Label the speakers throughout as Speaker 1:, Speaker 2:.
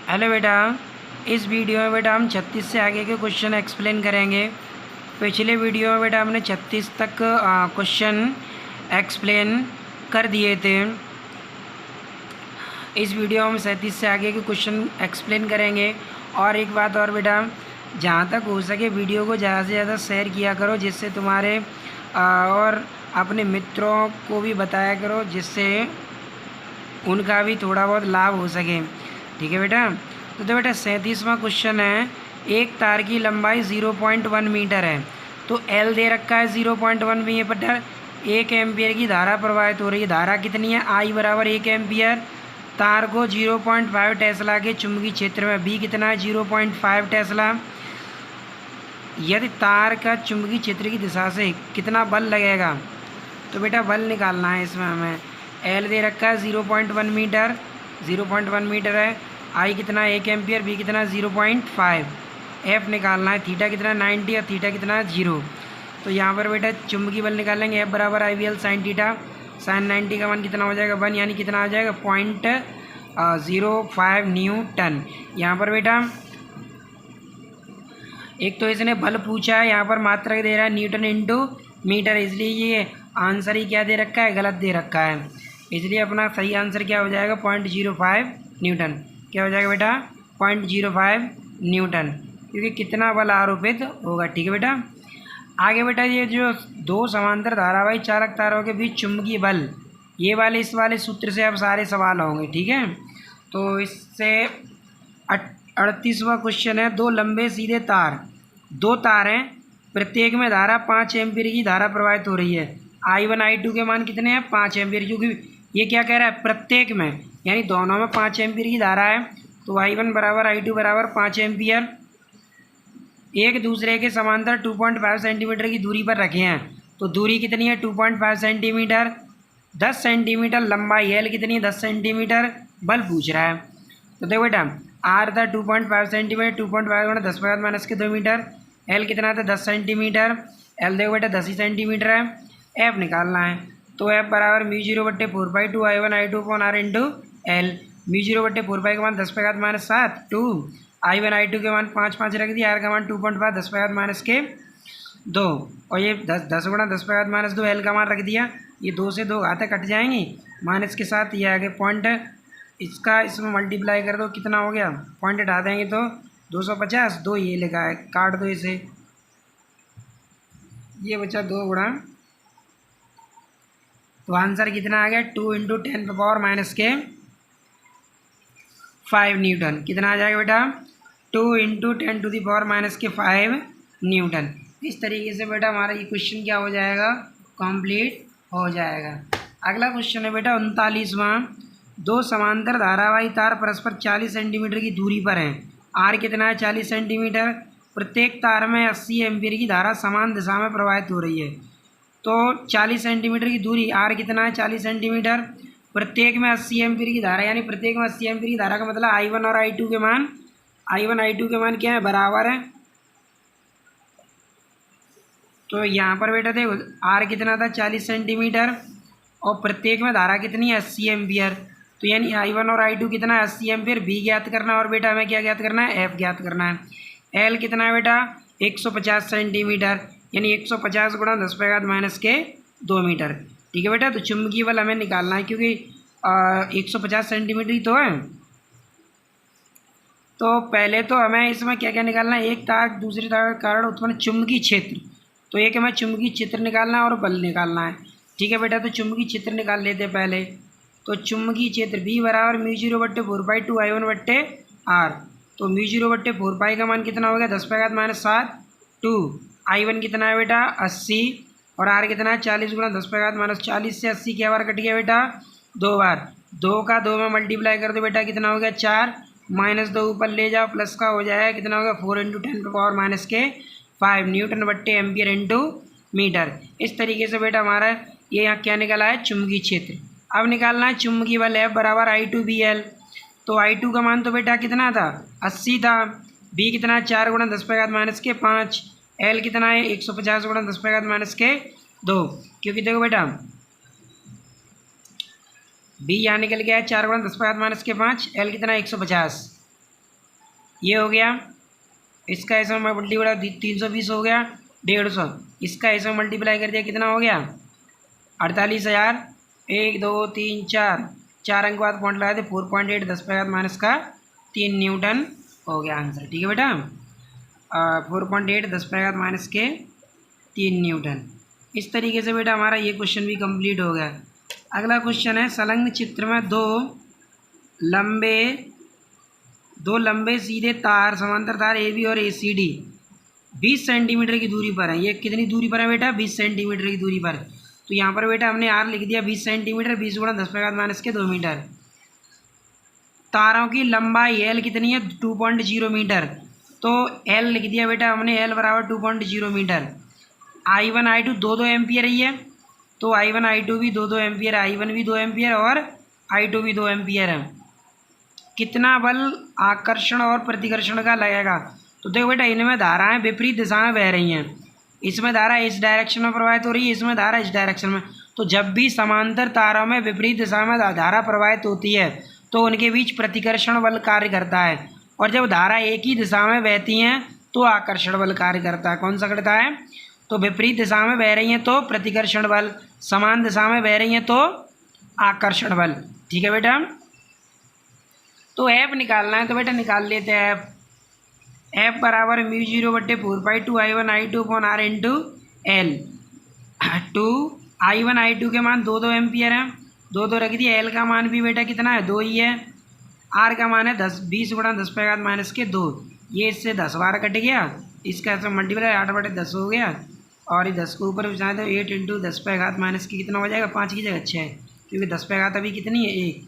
Speaker 1: Hello बेटा, इस video में बेटा हम 36 से आगे के क्वेश्चन एक्सप्लेन करेंगे। पिछले वीडियो में बेटा हमने 36 तक क्वेश्चन एक्सप्लेन कर दिए थे। इस वीडियो में हम 37 से आगे के क्वेश्चन एक्सप्लेन करेंगे। और एक बात और बेटा, जहाँ तक हो सके वीडियो को ज़्यादा से ज़्यादा शेयर किया करो, जिससे तुम्हारे और अपने मित्रों को भी बताया करो, जिससे उनका भी थोड़ा बहुत लाभ हो सके। ठीक है बेटा। तो बेटा 37वां क्वेश्चन है, एक तार की लंबाई 0.1 मीटर है। तो एल दे रखा है 0.1 मीटर। 1 एम्पियर की धारा प्रवाहित हो रही है। धारा कितनी है? आई बराबर 1 एम्पियर। तार को 0.5 टेस्ला के चुंबकीय क्षेत्र में, बी कितना है? 0.5 टेस्ला। यदि तार का चुंबकीय क्षेत्र की दिशा से कितना बल लगेगा? तो बेटा बल निकालना है इसमें हमें। एल दे रखा है 0.1 मीटर, 0.1 मीटर है। आई कितना है? 1 एम्पियर। बी कितना है? 0.5। एफ निकालना है। थीटा कितना है? 90 और थीटा कितना है? 0। तो यहाँ पर बेटा चुंबकीय बल निकालेंगे। एफ बराबर I V L sine theta. Sine 90 का मान कितना हो जाएगा? 1, यानी कितना आ जाएगा? 0.05 न्यूटन। यहाँ पर बेटा एक तो इसने बल पूछा है, यहाँ पर मात्रक दे रहा है न्यूटन इंटू मीटर, इसलिए ये आंसर ही क्या दे रखा है? गलत दे रखा है। इसलिए अपना सही आंसर क्या हो जाएगा? 0.05 न्यूटन। क्या हो जाएगा बेटा? 0.05 न्यूटन, क्योंकि कितना बल आरोपित होगा। ठीक है बेटा। आगे बेटा ये जो दो समांतर धारावाही चालक तारों के बीच चुंबकीय बल, ये वाले इस वाले सूत्र से अब सारे सवाल होंगे। ठीक है। तो इससे 38वां क्वेश्चन है, दो लंबे सीधे तार, दो तार हैं, प्रत्येक में धारा 5 एम्पीयर की धारा प्रवाहित हो रही है। I1 I2 के मान कितने हैं? 5 एम्पीयर, क्योंकि ये क्या कह रहा है? प्रत्येक में, यानी दोनों में 5 एम्पीयर की धारा है। तो I1 बराबर I2 बराबर 5 एम्पीयर। एक दूसरे के समांतर 2.5 सेंटीमीटर की दूरी पर रखे हैं। तो दूरी कितनी है? 2.5 सेंटीमीटर। 10 सेंटीमीटर लंबाई। एल कितनी है? 10 सेंटीमीटर। बल पूछ रहा है। तो देखो बेटा आर था 2.5 सेंटीमीटर, 2.5 गुणा 10⁻⁻2 मीटर। एल कितना था? 10 सेंटीमीटर। एल देखो बेटा 10 ही सेंटीमीटर है। एफ निकालना है। तो एफ बराबर μ0/4/2 I1 I2 upon are into L. μ0/4 का मान 10⁻⁻7 2। I1 I2 के मान 5 रख दिया। आर का मान 2.5 10⁻2। और ये 10 गुणा 10⁻2 एल का मान रख दिया। ये 2 से 2 घातें कट जाएंगी, माइनस के साथ ये आगे पॉइंट, इसका इसमें मल्टीप्लाई कर दो, कितना हो गया? पॉइंट हटा देंगे तो 250। 2 ये लिखा है, काट दो इसे। ये बचा 2 गुणा, तो आंसर कितना आ गया? 2 × 10⁻⁻5 न्यूटन। कितना आ जाएगा बेटा? 2 × 10⁻⁻5 न्यूटन। इस तरीके से बेटा हमारा ये क्वेश्चन क्या हो जाएगा? कंप्लीट हो जाएगा। अगला क्वेश्चन है बेटा 39वां, दो समांतर धारावाही तार परस्पर 40 सेंटीमीटर की दूरी पर हैं। आर कितना है? 40 सेंटीमीटर। प्रत्येक तार में 80 एम्पीयर की धारा समान दिशा में प्रवाहित हो रही है। तो 40 सेंटीमीटर की दूरी, आर कितना है? 40 सेंटीमीटर। प्रत्येक में 80 एम्पीयर की धारा, यानी प्रत्येक में 80 एम्पीयर की धारा का मतलब I1 और I2 के मान, I1 I2 के मान क्या है? बराबर है। तो यहाँ पर बेटा देखो आर कितना था? 40 सेंटीमीटर। और प्रत्येक में धारा कितनी है? 80 एम्पीयर। तो यानी I1 और I2 कितना है? 80 एम्पीयर। बी ज्ञात करना है, और बेटा हमें क्या ज्ञात करना है? एफ ज्ञात करना है। एल कितना है बेटा? 150 सेंटीमीटर, यानी 150 गुणा 10⁻⁻2 मीटर। ठीक है बेटा। तो चुंबकीय बल हमें निकालना है, क्योंकि 150 सेंटीमीटर ही तो है। तो पहले तो हमें इसमें क्या क्या निकालना है? एक तार दूसरे तार के कारण उत्पन्न चुंबकीय क्षेत्र। तो एक हमें चुंबकीय क्षेत्र निकालना है और बल निकालना है। ठीक है बेटा। तो चुंबकीय क्षेत्र निकाल लेते हैं पहले। तो चुंबकीय क्षेत्र बी बराबर μ0/4/2 I1/r। तो μ0/4 का मान कितना हो गया? 10⁻⁻7 2। I1 कितना है बेटा? 80। और आर कितना है? 40 गुणा 10⁻⁻40 से 80 क्या बार कट गया बेटा? 2 बार। 2 का 2 में मल्टीप्लाई कर दो बेटा, कितना हो गया? 4। -2 ऊपर ले जाओ, प्लस का हो जाएगा, कितना हो गया? 4 × 10⁻⁻5 न्यूटन/एम्पियर इंटू मीटर। इस तरीके से बेटा हमारा ये यहाँ क्या निकला है? चुंबकीय क्षेत्र। अब निकालना है चुंबकीय बल। F बराबर I2 BL। तो I2 का मान तो बेटा कितना था? 80 था। B कितना है? 4 गुणा 10⁻⁻5। L कितना है? 150 गुणा 10⁻⁻2। क्योंकि देखो बेटा B यहाँ निकल गया है 4 गुणा 10⁻⁻5। L कितना है? 150। ये हो गया, इसका ऐसे में मल्टीप्लाई 320 हो गया 150, इसका ऐसे में मल्टीप्लाई कर दिया कितना हो गया 48,000। 1 2 3 4 4 अंक बाद पॉइंट लगाए थे 4.8 10⁻³ न्यूटन हो गया आंसर। ठीक है बेटा, 4.8 10⁻³ न्यूटन। इस तरीके से बेटा हमारा ये क्वेश्चन भी कंप्लीट हो गया। अगला क्वेश्चन है, संलग्न चित्र में दो लंबे सीधे तार समांतर तार ए बी और ए सी डी 20 सेंटीमीटर की दूरी पर है। ये कितनी दूरी पर है बेटा 20 सेंटीमीटर की दूरी पर। तो यहाँ पर बेटा हमने आर लिख दिया 20 सेंटीमीटर, 20 गुणा 10⁻² मीटर। तारों की लंबाई एल कितनी है 2.0 मीटर, तो एल लिख दिया बेटा हमने एल बराबर 2.0 मीटर। I1 I2 2 एम्पियर ही है, तो I1 I2 भी 2 एम्पियर, I1 भी 2 एम्पियर और I2 भी 2 एम्पियर है। कितना बल आकर्षण और प्रतिकर्षण का लगेगा, तो देखो बेटा इनमें धाराएं विपरीत दिशा में बह रही हैं। इसमें धारा इस डायरेक्शन में प्रवाहित हो रही है, इसमें धारा इस डायरेक्शन में। तो जब भी समांतर तारों में विपरीत दिशा में धारा प्रवाहित होती है तो उनके बीच प्रतिकर्षण बल कार्य करता है, और जब धारा एक ही दिशा में बहती हैं तो आकर्षण बल कार्य करता है। कौन सा करता है, तो विपरीत दिशा में बह रही हैं तो प्रतिकर्षण बल, समान दिशा में बह रही हैं तो आकर्षण बल। ठीक है बेटा, तो एफ निकालना है, तो बेटा निकाल लेते हैं एफ। एफ बराबर μ0/4π2 I1 I2 upon R into L. Two I1 I2 के मान 2 एम्पियर हैं, 2 रख दिया। एल का मान भी बेटा कितना है 2 ही है। आर का मान है 20 गुणा 10⁻²। ये इससे 10 बार कट गया, इसका ऐसा मल्टीप्लाई 8/10 हो गया, और ये 10 को ऊपर बचाए तो 8 इंटू 10⁻³ कितना हो जाएगा 5 की जगह 6, क्योंकि 10 अभी कितनी है 1।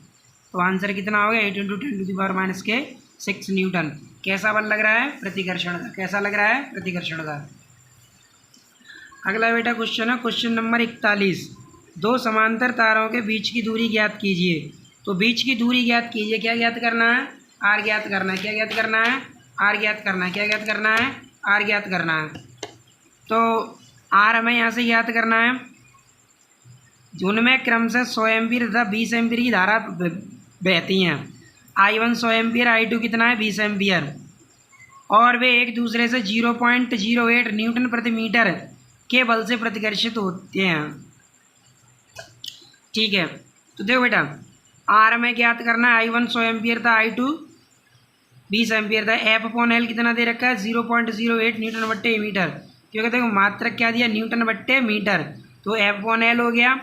Speaker 1: तो आंसर कितना हो गया 8 इंटू 10⁻⁻6 न्यूटन। कैसा बल लग रहा है प्रतिकर्षण का, कैसा लग रहा है प्रतिकर्षण का। अगला बेटा क्वेश्चन है, क्वेश्चन नंबर 41। दो समांतर तारों के बीच की दूरी ज्ञात कीजिए। तो बीच की दूरी ज्ञात कीजिए, क्या ज्ञात करना है आर ज्ञात करना है। क्या ज्ञात करना है आर ज्ञात करना है। क्या ज्ञात करना है आर ज्ञात करना है। तो आर हमें यहाँ से ज्ञात करना है, उनमें क्रमशः 100 एम्पीयर तथा 20 एम्पीयर की धारा बहती हैं। I1 100 एम्पीयर, I2 कितना है 20 एम्पीयर, और वे एक दूसरे से 0.08 न्यूटन प्रति मीटर के बल से प्रतिकर्षित होते हैं। ठीक है, तो देखो बेटा आर में ज्ञात करना है, I1 100 एम्पीयर था, I2 20 एम्पीयर था। एफ अपॉन एल कितना दे रखा है 0.08 न्यूटन बट्टे मीटर, क्योंकि देखो मात्रक क्या दिया न्यूटन बट्टे मीटर, तो एफ अपॉन एल हो गया।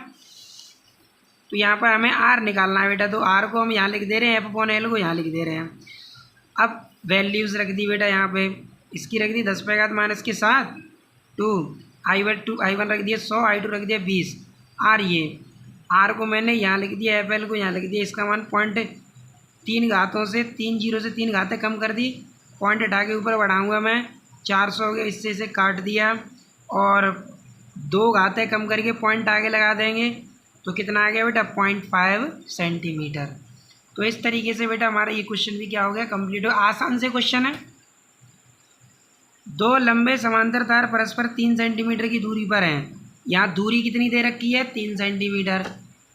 Speaker 1: तो यहाँ पर हमें आर निकालना है बेटा, तो आर को हम यहाँ लिख दे रहे हैं, एफ अपॉन एल को यहाँ लिख दे रहे हैं। अब वैल्यूज़ रख दी बेटा यहाँ पे, इसकी रख दी 10⁻² 2, I1 रख दिया 100, I2 रख दिया 20। आर ये आर को मैंने यहाँ लिख दिया, एफ एल को यहाँ लिख दिया। इसका मान 0.3 घातों से 3 जीरो से 3 घातें कम कर दी, पॉइंट हटा के ऊपर बढ़ाऊँगा मैं, 400 हो गया, इससे इसे काट दिया, और 2 घातें कम करके पॉइंट आगे लगा देंगे, तो कितना आ गया बेटा 0.5 सेंटीमीटर। तो इस तरीके से बेटा हमारा ये क्वेश्चन भी क्या हो गया कंप्लीट हो। आसान से क्वेश्चन है। दो लंबे समांतर तार परस्पर 3 सेंटीमीटर की दूरी पर हैं। यहाँ दूरी कितनी दे रखी है 3 सेंटीमीटर,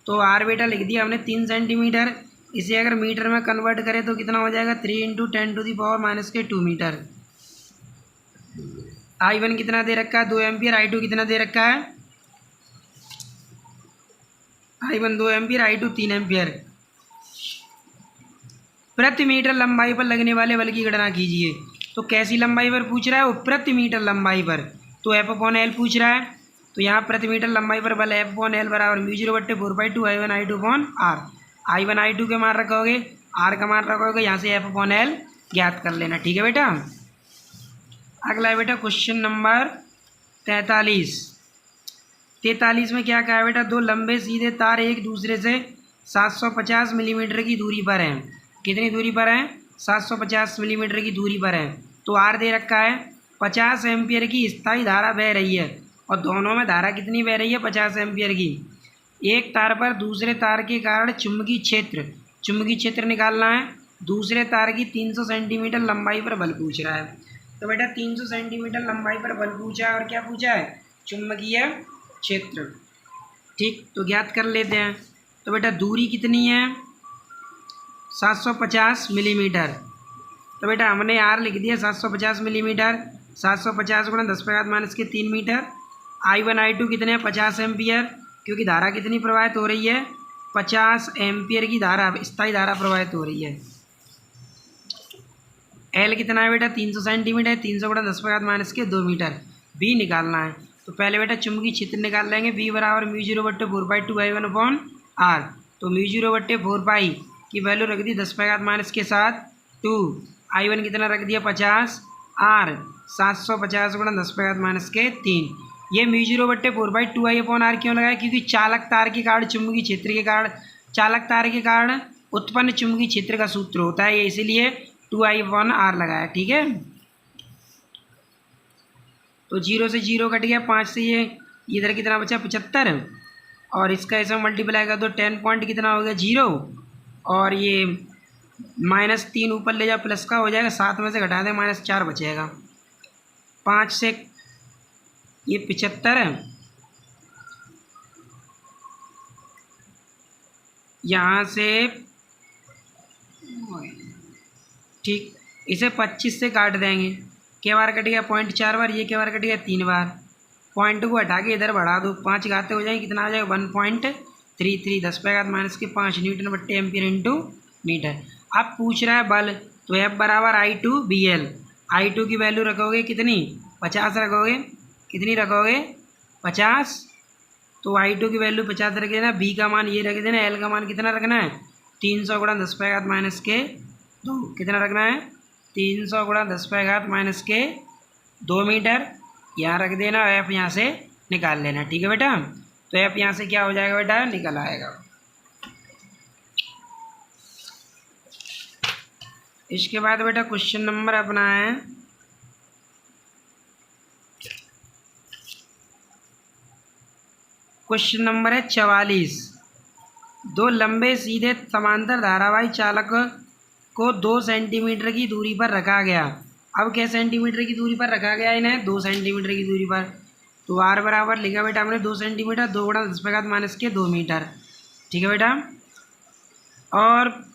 Speaker 1: तो आर बेटा लिख दिया हमने 3 सेंटीमीटर। इसे अगर मीटर में कन्वर्ट करें तो कितना हो जाएगा 3 इंटू 10⁻⁻² मीटर। I1 कितना दे रखा है 2 एम्पियर, I2 कितना दे रखा है I1 2 एम्पियर, I2 3 एम्पियर। प्रति मीटर लंबाई पर लगने वाले बल की गणना कीजिए। तो कैसी लंबाई पर पूछ रहा है वो प्रति मीटर लंबाई पर, तो एफ अपॉन एल पूछ रहा है। तो यहाँ प्रति मीटर लंबाई पर बल एफ अपॉन एल बराबर μ0/4π2 I1 I2 upon are. I1 I2 के मान रखोगे, आर का मान रखोगे, यहाँ से एफ अपॉन एल ज्ञात कर लेना। ठीक है बेटा। अगला है बेटा क्वेश्चन नंबर 43 में क्या कहा है बेटा, दो लंबे सीधे तार एक दूसरे से 750 मिलीमीटर की दूरी पर हैं। कितनी दूरी पर हैं 750 मिलीमीटर की दूरी पर है। तो आर दे रखा है 50 एम्पियर की स्थायी धारा बह रही है, और दोनों में धारा कितनी बह रही है 50 एम्पियर की। एक तार पर दूसरे तार के कारण चुंबकीय क्षेत्र निकालना है। दूसरे तार की 300 सेंटीमीटर लंबाई पर बल पूछ रहा है। तो बेटा 300 सेंटीमीटर लंबाई पर बल पूछा है, और क्या पूछा है चुंबकीय क्षेत्र। ठीक, तो ज्ञात कर लेते हैं। तो बेटा दूरी कितनी है 750 मिलीमीटर, तो बेटा हमने आर लिख दिया 750 मिलीमीटर, 750 गुणा 10⁻³ मीटर। I1 I2 कितने हैं 50 एम्पियर, क्योंकि धारा कितनी प्रवाहित हो रही है 50 एम्पियर की धारा, स्थायी धारा प्रवाहित हो रही है। एल कितना है बेटा 300 सेंटीमीटर, 300 गुणा 10⁻² मीटर। बी निकालना है, तो पहले बेटा चुंबकीय क्षेत्र निकाल लेंगे। बी बराबर μ0/4π2 I1/r। तो μ0/4π की वैल्यू रख दी 10⁻² के साथ 2, I1 कितना रख दिया 50, R 750 गुणा 10⁻³ ये μ0/4π2 I/r क्यों लगाया, क्योंकि चालक तार के कारण चुंबकीय क्षेत्र के कारण, चालक तार के कारण उत्पन्न चुंबकीय क्षेत्र का सूत्र होता है ये, इसीलिए 2I/r लगाया। ठीक है, तो 0 से 0 कट गया, 5 से ये इधर कितना बचा 75, और इसका ऐसा मल्टीप्लाई कर दो 10 पॉइंट कितना हो गया 0, और ये -3 ऊपर ले जाओ प्लस का हो जाएगा, 7 में से घटा दें -4 बचेगा। 5 से ये 75 है, यहाँ से ठीक, इसे 25 से काट देंगे, क्या बार कट गया 0.4 बार, ये क्या बार कट गया 3 बार। पॉइंट को हटा के इधर बढ़ा दो, 5 घाते हो जाएंगे, कितना आ जाएगा 1.33 10⁻⁻5 Nm/A इंटू मीटर। अब पूछ रहा है बल, तो F बराबर I2 BL। I2 की वैल्यू रखोगे कितनी 50 रखोगे, कितनी रखोगे 50, तो I2 की वैल्यू 50 रख देना, B का मान ये रख देना, L का मान कितना रखना है 300 गुणा 10⁻²2, कितना रखना है 300 गुणा 10⁻²2 मीटर, यहाँ रख देना। F यहाँ से निकाल लेना। ठीक है बेटा, तो F यहाँ से क्या हो जाएगा बेटा, निकल आएगा। इसके बाद बेटा क्वेश्चन नंबर अपना है क्वेश्चन नंबर है 44। दो लंबे सीधे समांतर धारावाही चालक को 2 सेंटीमीटर की दूरी पर रखा गया। अब क्या सेंटीमीटर की दूरी पर रखा गया इन्हें 2 सेंटीमीटर की दूरी पर, तो आर बराबर लिखा बेटा हमने 2 सेंटीमीटर, 2 गुणा 10⁻² मीटर। ठीक है बेटा, और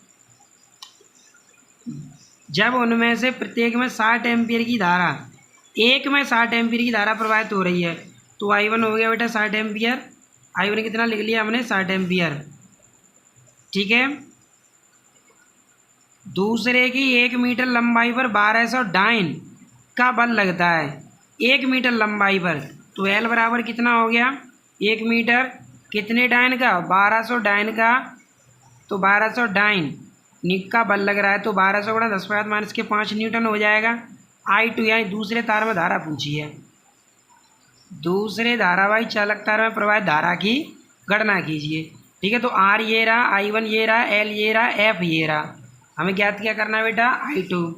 Speaker 1: जब उनमें से प्रत्येक में 60 एम्पियर की धारा, एक में 60 एम्पियर की धारा प्रवाहित हो रही है, तो I1 हो गया बेटा 60 एम्पियर। I1 कितना लिख लिया हमने 60 एम्पियर। ठीक है, दूसरे की 1 मीटर लंबाई पर 1200 डाइन का बल लगता है 1 मीटर लंबाई पर, तो L बराबर कितना हो गया 1 मीटर, कितने डाइन का 1200 डाइन का, तो 1200 डाइन का बल लग रहा है, तो 1200 गुणा 10⁻⁵ न्यूटन हो जाएगा। I2 यानी दूसरे तार में धारा पूछी है, दूसरे धारावाही चालक तार में प्रवाहित धारा की गणना कीजिए। ठीक है, तो R ये रहा, I1 ये रहा, L ये रहा, F ये रहा। हमें ज्ञात क्या करना है बेटा I2,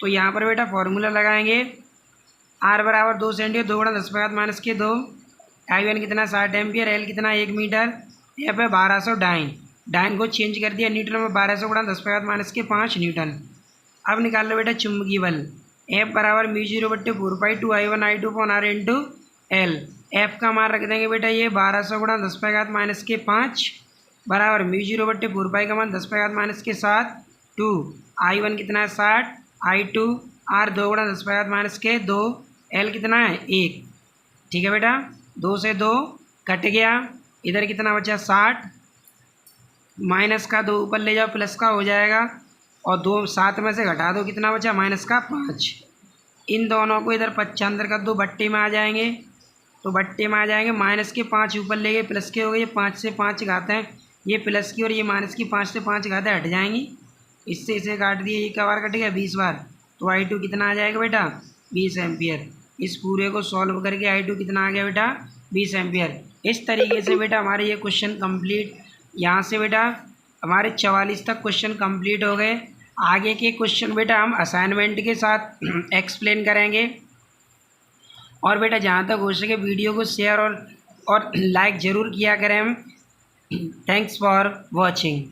Speaker 1: तो यहाँ पर बेटा फॉर्मूला लगाएंगे, R बराबर 2 सेंटीमीटर, 2 गुणा 10⁻²2, I1 कितना 60 एम्पियर, L कितना 1 मीटर, F है 1200 डाइन, डाइन को चेंज कर दिया न्यूटन में, 1200 गुणा 10⁻⁵ न्यूटन। अब निकाल लो बेटा चुंबकीय बल, F बराबर μ0/4π2 I1 I2/r into L। F का मान रख देंगे बेटा ये 1200 गुणा 10⁻⁵ बराबर μ0/4π का मान 10⁻⁷ 2, I1 कितना है 60, I2 R 2 गुणा 10⁻²2, L कितना है 1। ठीक है बेटा, 2 से 2 कट गया, इधर कितना बचा 60, माइनस का 2 ऊपर ले जाओ प्लस का हो जाएगा, और 2 7 में से घटा दो, कितना बचा -5। इन दोनों को इधर 75 कर दो, बट्टे में आ जाएंगे, तो बट्टे में आ जाएंगे, -5 ऊपर ले गए प्लस के हो गए, ये 5 से 5 घाते हैं, ये प्लस की और ये माइनस की 5 से 5 घाते हट जाएंगी, इससे इसे काट दिए, ये क्या बार कट गया 20 बार, तो I2 कितना आ जाएगा बेटा 20 एम्पियर। इस पूरे को सॉल्व करके I2 कितना आ गया बेटा 20 एम्पियर। इस तरीके से बेटा हमारे ये क्वेश्चन कंप्लीट, यहाँ से बेटा हमारे 44 तक क्वेश्चन कंप्लीट हो गए। आगे के क्वेश्चन बेटा हम असाइनमेंट के साथ एक्सप्लेन करेंगे, और बेटा जहाँ तक हो सके वीडियो को शेयर और लाइक ज़रूर किया करें हम। Thanks for watching.